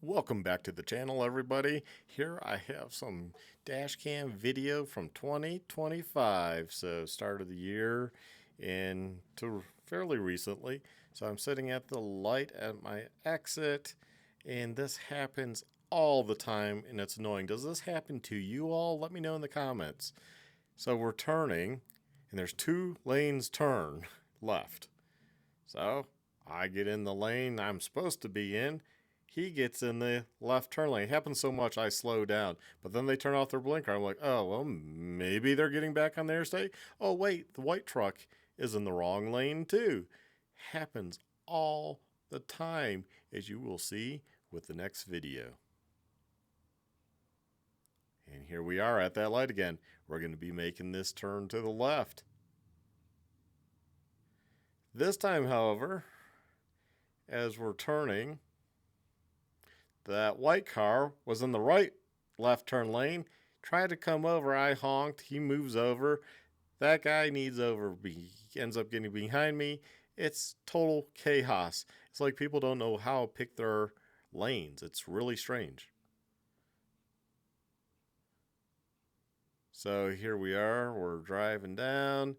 Welcome back to the channel, everybody. Here I have some dash cam video from 2025, so start of the year and to fairly recently. So I'm sitting at the light at my exit, and this happens all the time, and it's annoying. Does this happen to you all? Let me know in the comments. So we're turning, and there's 2 lanes turn left. So I get in the lane I'm supposed to be in. He gets in the left turn lane. It happens so much I slow down. But then they turn off their blinker. I'm like, oh, well, maybe they're getting back on the interstate. Oh, wait, the white truck is in the wrong lane too. Happens all the time, as you will see with the next video. And here we are at that light again. We're going to be making this turn to the left. This time, however, as we're turning, that white car was in the right left turn lane, tried to come over. I honked. He moves over. That guy needs over. He ends up getting behind me. It's total chaos. It's like people don't know how to pick their lanes. It's really strange. So here we are. We're driving down.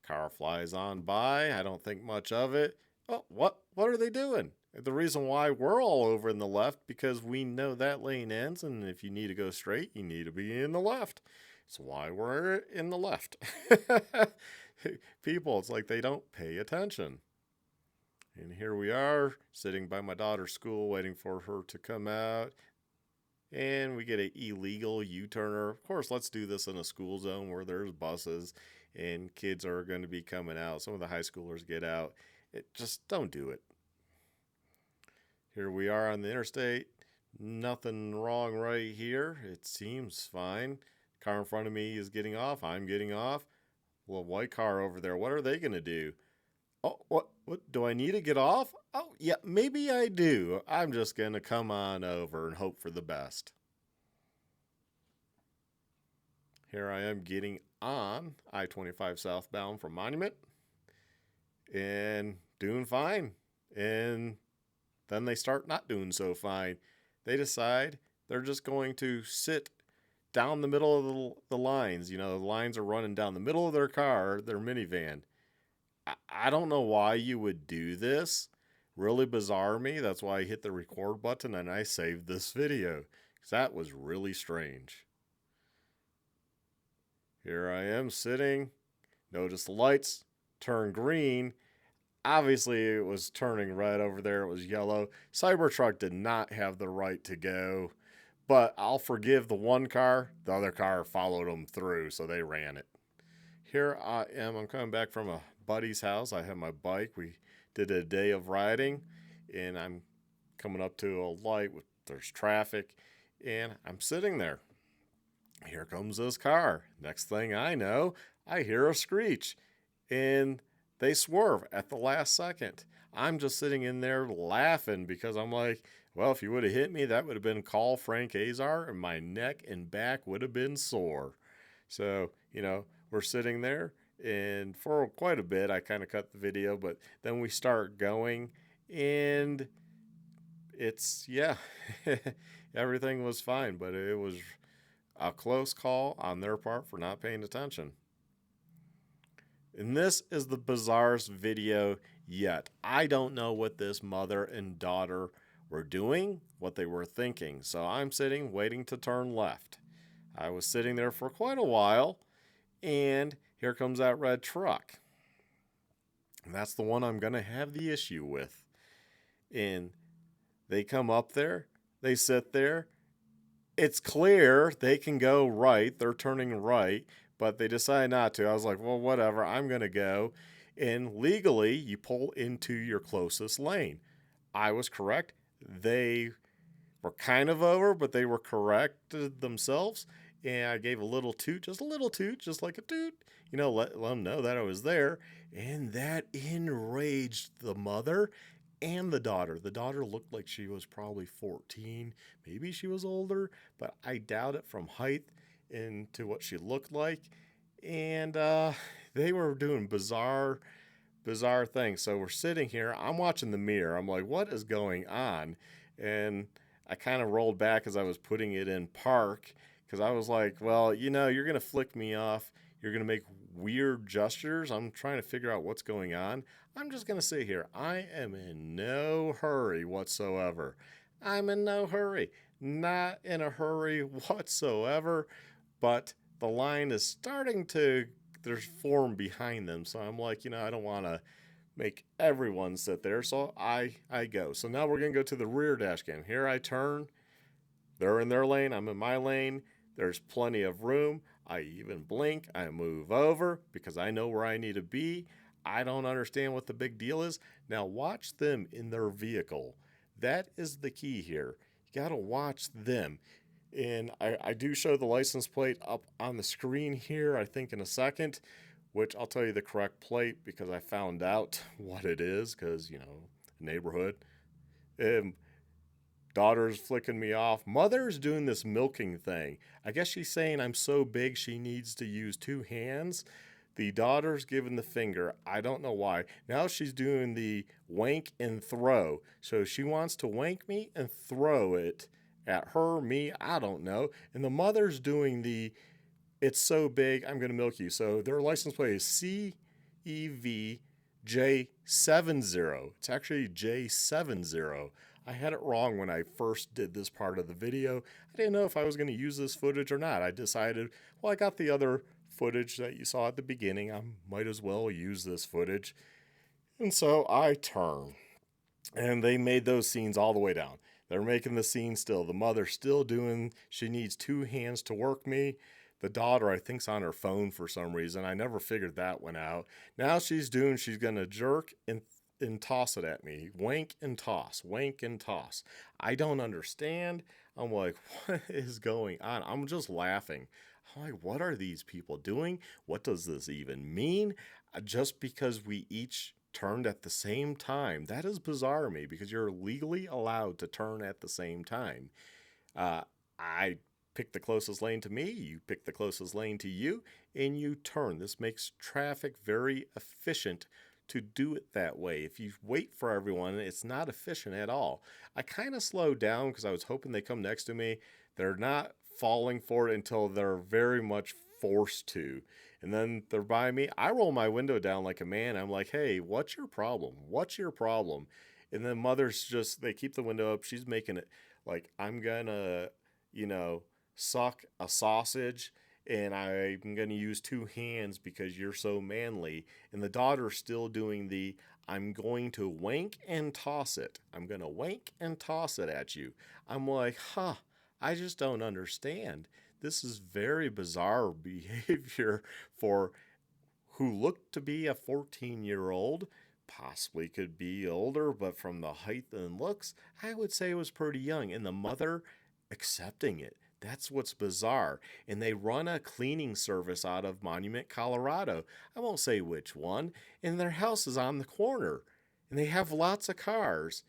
Car flies on by. I don't think much of it. Oh, what are they doing? The reason why we're all over in the left, because we know that lane ends, and if you need to go straight, you need to be in the left. It's why we're in the left. People, it's like they don't pay attention. And here we are, sitting by my daughter's school, waiting for her to come out. And we get an illegal U-turner. Of course, let's do this in a school zone where there's buses and kids are going to be coming out. Some of the high schoolers get out. Just don't do it. Here we are on the interstate. Nothing wrong right here. It seems fine. Car in front of me is getting off. I'm getting off. Well, white car over there. What are they going to do? Oh, what do I need to get off? Oh, yeah, maybe I do. I'm just going to come on over and hope for the best. Here I am getting on I-25 southbound from Monument and doing fine. And then they start not doing so fine. They decide they're just going to sit down the middle of the lines. You know, the lines are running down the middle of their car, their minivan. I don't know why you would do this. Really bizarre to me. That's why I hit the record button and I saved this video, because that was really strange. Here I am sitting. Notice the lights turn green. Obviously, it was turning red over there. It was yellow. Cybertruck did not have the right to go, but I'll forgive the one car. The other car followed them through, so they ran it. Here I am. I'm coming back from a buddy's house. I have my bike. We did a day of riding, and I'm coming up to a light. There's traffic, and I'm sitting there. Here comes this car. Next thing I know, I hear a screech, and they swerve at the last second. I'm just sitting in there laughing because I'm like, well, if you would have hit me, that would have been call Frank Azar, and my neck and back would have been sore. So, we're sitting there, and for quite a bit, I kind of cut the video, but then we start going, and it's, everything was fine, but it was a close call on their part for not paying attention. And this is the bizarrest video yet. I don't know what this mother and daughter were doing, what they were thinking. So I'm sitting, waiting to turn left. I was sitting there for quite a while, and here comes that red truck. And that's the one I'm going to have the issue with. And they come up there, they sit there. It's clear they can go right. They're turning right, but they decide not to. I was like, well, whatever, I'm going to go. And legally, you pull into your closest lane. I was correct. They were kind of over, but they were corrected themselves. And I gave a little toot, just like a toot, let them know that I was there. And that enraged the mother and the daughter. The daughter looked like she was probably 14. Maybe she was older, but I doubt it from height into what she looked like. And they were doing bizarre things. So we're sitting here. I'm watching the mirror. I'm like, what is going on? And I kind of rolled back as I was putting it in park because I was like, well, you're going to flick me off. You're going to make weird gestures. I'm trying to figure out what's going on. I'm just going to sit here. I am in no hurry whatsoever. I'm in no hurry. Not in a hurry whatsoever. But the line is starting to, there's form behind them. So I'm like, I don't want to make everyone sit there. So I go. So now we're going to go to the rear dash cam. Here I turn. They're in their lane. I'm in my lane. There's plenty of room. I even blink. I move over because I know where I need to be. I don't understand what the big deal is. Now watch them in their vehicle. That is the key here. You got to watch them. And I do show the license plate up on the screen here, I think in a second, which I'll tell you the correct plate because I found out what it is because, neighborhood. Daughter's flicking me off. Mother's doing this milking thing. I guess she's saying I'm so big she needs to use two hands. The daughter's giving the finger. I don't know why. Now she's doing the wank and throw. So she wants to wank me and throw it at her, me, I don't know. And the mother's doing the, it's so big, I'm going to milk you. So their license plate is CEVJ70. It's actually J70. I had it wrong when I first did this part of the video. I didn't know if I was going to use this footage or not. I decided, well, I got the other footage that you saw at the beginning. I might as well use this footage. And so I turn. And they made those scenes all the way down. They're making the scene still. The mother's still doing, she needs two hands to work me. The daughter, I think, is on her phone for some reason. I never figured that one out. Now she's going to jerk and toss it at me. Wank and toss. Wank and toss. I don't understand. I'm like, what is going on? I'm just laughing. I'm like, what are these people doing? What does this even mean? Just because we each turned at the same time. That is bizarre to me because you're legally allowed to turn at the same time. I pick the closest lane to me, you pick the closest lane to you, and you turn. This makes traffic very efficient to do it that way. If you wait for everyone, it's not efficient at all. I kind of slowed down because I was hoping they come next to me. They're not falling for it until they're very much forced to. And then they're by me. I roll my window down like a man. I'm like, hey, what's your problem? What's your problem? And then mother's just, they keep the window up. She's making it like, I'm gonna, suck a sausage and I'm gonna use two hands because you're so manly. And the daughter's still doing the, I'm going to wank and toss it. I'm gonna wank and toss it at you. I'm like, I just don't understand. This is very bizarre behavior for who looked to be a 14-year-old, possibly could be older, but from the height and looks, I would say it was pretty young. And the mother accepting it. That's what's bizarre. And they run a cleaning service out of Monument, Colorado. I won't say which one. And their house is on the corner. And they have lots of cars.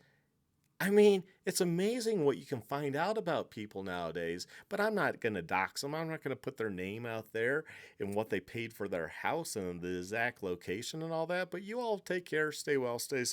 I mean, it's amazing what you can find out about people nowadays, but I'm not going to dox them. I'm not going to put their name out there and what they paid for their house and the exact location and all that. But you all take care, stay well, stay safe.